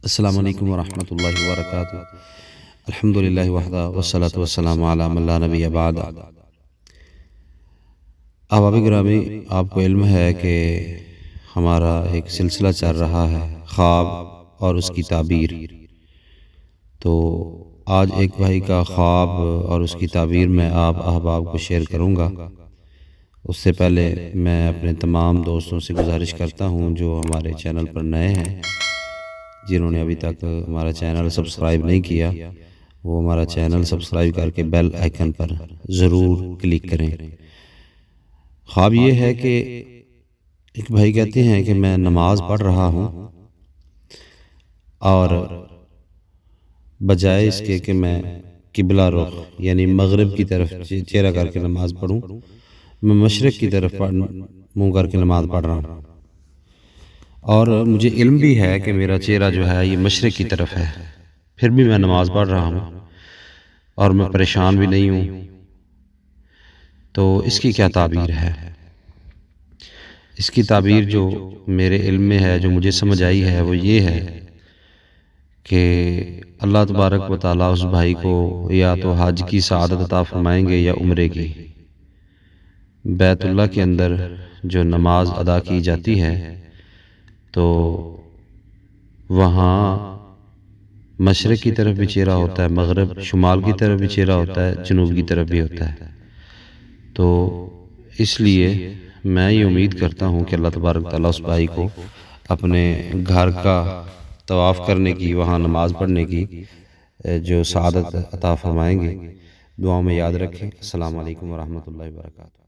السلام علیکم ورحمۃ اللہ وبرکاتہ۔ الحمدللہ وحدہ والصلاۃ والسلام علی من لا نبی بعد۔ احباب گرامی، آپ کو علم ہے کہ ہمارا ایک سلسلہ چل رہا ہے خواب اور اس کی تعبیر۔ تو آج ایک بھائی کا خواب اور اس کی تعبیر میں آپ احباب کو شیئر کروں گا۔ اس سے پہلے میں اپنے تمام دوستوں سے گزارش کرتا ہوں جو ہمارے چینل پر نئے ہیں، جنہوں نے ابھی تک ہمارا چینل سبسکرائب نہیں کیا، وہ ہمارا چینل سبسکرائب کر کے بیل آئیکن پر ضرور کلک کریں۔ خواب یہ ہے کہ ایک بھائی کہتے ہیں کہ میں نماز پڑھ رہا ہوں اور بجائے اس کے کہ میں قبلہ رخ یعنی مغرب کی طرف چہرہ کر کے نماز پڑھوں، میں مشرق کی طرف منہ کر کے نماز پڑھ رہا ہوں، اور مجھے علم بھی ہے کہ میرا چہرہ جو ہے یہ مشرق کی طرف ہے، پھر بھی میں نماز پڑھ رہا ہوں اور میں پریشان بھی نہیں ہوں۔ تو اس کی کیا تعبیر ہے؟ اس کی تعبیر جو میرے علم میں ہے، جو مجھے سمجھ آئی ہے، وہ یہ ہے کہ اللہ تبارک و تعالیٰ اس بھائی کو یا تو حج کی سعادت عطا فرمائیں گے یا عمرے کی۔ بیت اللہ کے اندر جو نماز ادا کی جاتی ہے تو وہاں مشرق کی طرف بھی چہرہ ہوتا ہے، مغرب شمال کی طرف بھی چہرہ ہوتا ہے، جنوب کی طرف بھی ہوتا ہے۔ تو اس لیے میں یہ امید کرتا ہوں کہ اللہ تبارک تعالیٰ اس بھائی کو اپنے گھر کا طواف کرنے کی، وہاں نماز پڑھنے کی جو سعادت عطا فرمائیں گے۔ دعاؤں میں یاد رکھیں۔ السلام علیکم ورحمۃ اللہ وبرکاتہ۔